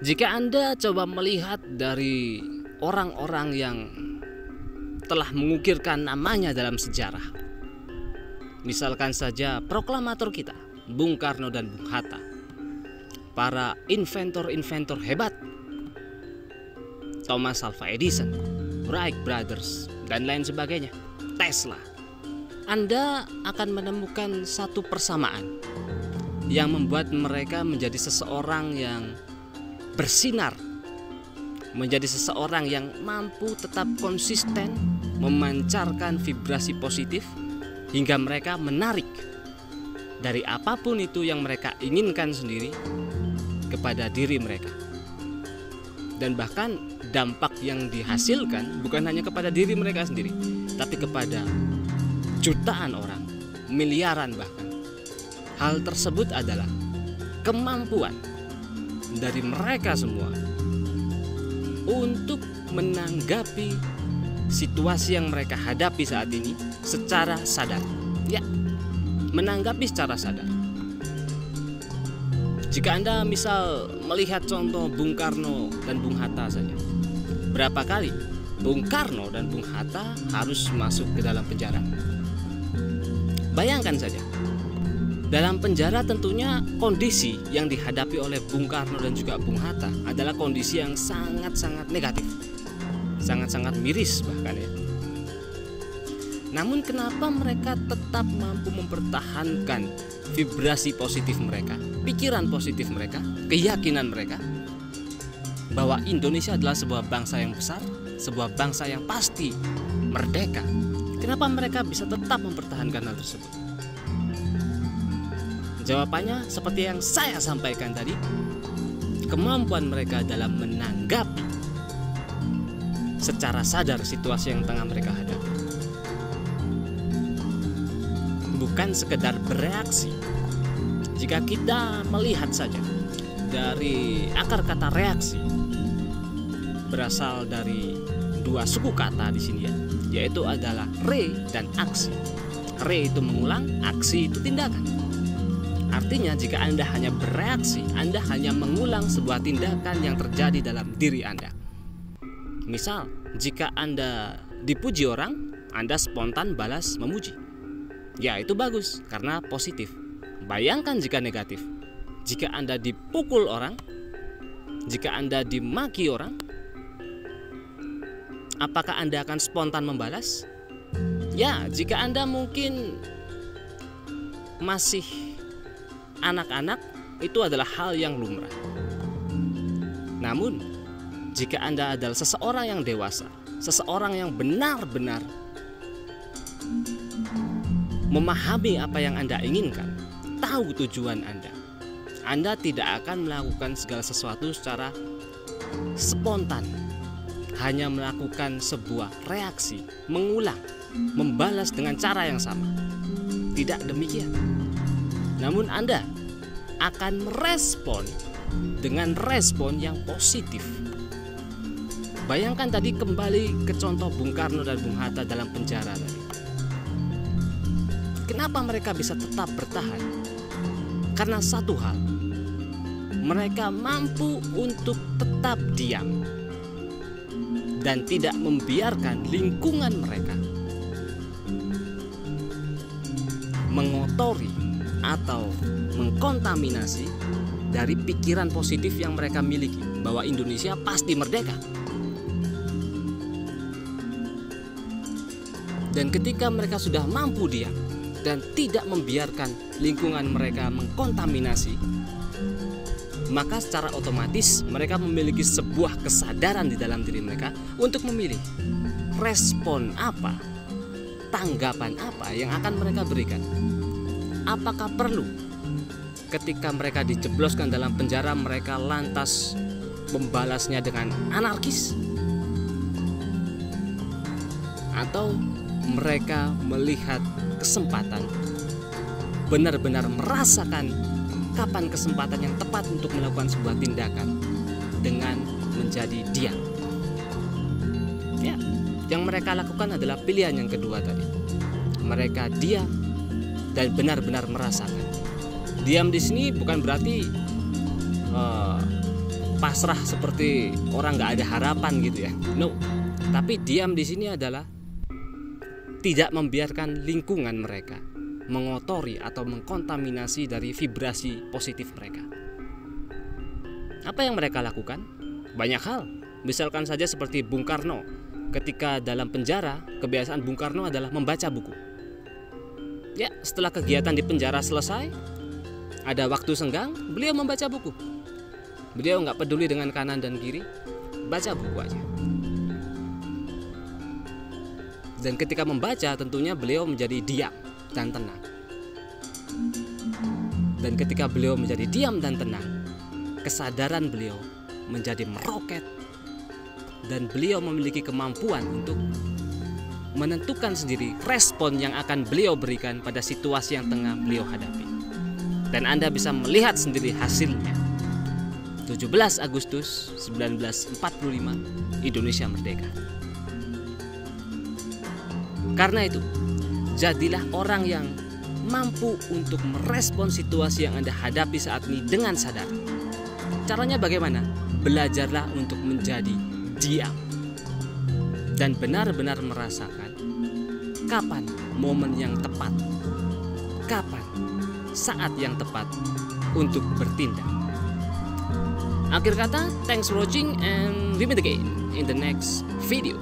Jika Anda coba melihat dari orang-orang yang telah mengukirkan namanya dalam sejarah, misalkan saja proklamator kita, Bung Karno dan Bung Hatta, para inventor-inventor hebat, Thomas Alva Edison, Wright Brothers, dan lain sebagainya, Tesla, Anda akan menemukan satu persamaan yang membuat mereka menjadi seseorang yang bersinar, menjadi seseorang yang mampu tetap konsisten memancarkan vibrasi positif hingga mereka menarik dari apapun itu yang mereka inginkan sendiri kepada diri mereka. Dan bahkan dampak yang dihasilkan bukan hanya kepada diri mereka sendiri, tapi kepada jutaan orang, miliaran bahkan. Hal tersebut adalah kemampuan dari mereka semua untuk menanggapi situasi yang mereka hadapi saat ini secara sadar. Ya, menanggapi secara sadar. Jika Anda misal melihat contoh Bung Karno dan Bung Hatta saja, berapa kali Bung Karno dan Bung Hatta harus masuk ke dalam penjara? Bayangkan saja, dalam penjara tentunya kondisi yang dihadapi oleh Bung Karno dan juga Bung Hatta adalah kondisi yang sangat-sangat negatif, sangat-sangat miris bahkan ya. Namun kenapa mereka tetap mampu mempertahankan vibrasi positif mereka, pikiran positif mereka, keyakinan mereka bahwa Indonesia adalah sebuah bangsa yang besar, sebuah bangsa yang pasti merdeka? Kenapa mereka bisa tetap mempertahankan hal tersebut? Jawabannya seperti yang saya sampaikan tadi, kemampuan mereka dalam menanggapi secara sadar situasi yang tengah mereka hadapi. Bukan sekedar bereaksi. Jika kita melihat saja dari akar kata reaksi, berasal dari dua suku kata di sini ya, yaitu adalah re dan aksi. Re itu mengulang, aksi itu tindakan. Artinya jika Anda hanya bereaksi, Anda hanya mengulang sebuah tindakan yang terjadi dalam diri Anda. Misal, jika Anda dipuji orang, Anda spontan balas memuji. Ya, itu bagus karena positif. Bayangkan jika negatif. Jika Anda dipukul orang, jika Anda dimaki orang, apakah Anda akan spontan membalas? Ya, jika Anda mungkin masih anak-anak, itu adalah hal yang lumrah. Namun, jika Anda adalah seseorang yang dewasa, seseorang yang benar-benar memahami apa yang Anda inginkan, tahu tujuan Anda tidak akan melakukan segala sesuatu secara spontan, hanya melakukan sebuah reaksi, mengulang, membalas dengan cara yang sama. Tidak demikian. Namun Anda akan merespon dengan respon yang positif. Bayangkan tadi, kembali ke contoh Bung Karno dan Bung Hatta dalam penjara tadi. Kenapa mereka bisa tetap bertahan? Karena satu hal, mereka mampu untuk tetap diam dan tidak membiarkan lingkungan mereka mengotori atau mengkontaminasi dari pikiran positif yang mereka miliki bahwa Indonesia pasti merdeka. Dan ketika mereka sudah mampu diam dan tidak membiarkan lingkungan mereka mengkontaminasi, maka secara otomatis mereka memiliki sebuah kesadaran di dalam diri mereka untuk memilih respon apa, tanggapan apa yang akan mereka berikan. Apakah perlu ketika mereka dijebloskan dalam penjara mereka lantas membalasnya dengan anarkis? Atau mereka melihat kesempatan, benar-benar merasakan kapan kesempatan yang tepat untuk melakukan sebuah tindakan dengan menjadi diam? Ya, yang mereka lakukan adalah pilihan yang kedua tadi. Mereka diam dan benar-benar merasakan. Diam di sini bukan berarti pasrah seperti orang nggak ada harapan gitu ya. No, tapi diam di sini adalah tidak membiarkan lingkungan mereka mengotori atau mengkontaminasi dari vibrasi positif mereka. Apa yang mereka lakukan? Banyak hal. Misalkan saja seperti Bung Karno, ketika dalam penjara, kebiasaan Bung Karno adalah membaca buku. Ya, setelah kegiatan di penjara selesai, ada waktu senggang, beliau membaca buku. Beliau nggak peduli dengan kanan dan kiri, baca buku aja. Dan ketika membaca tentunya beliau menjadi diam dan tenang. Dan ketika beliau menjadi diam dan tenang, kesadaran beliau menjadi meroket. Dan beliau memiliki kemampuan untuk menentukan sendiri respon yang akan beliau berikan pada situasi yang tengah beliau hadapi. Dan Anda bisa melihat sendiri hasilnya. 17 Agustus 1945, Indonesia merdeka. Karena itu, jadilah orang yang mampu untuk merespon situasi yang Anda hadapi saat ini dengan sadar. Caranya bagaimana? Belajarlah untuk menjadi diam dan benar-benar merasakan kapan momen yang tepat, kapan saat yang tepat untuk bertindak. Akhir kata, thanks for watching and we meet again in the next video.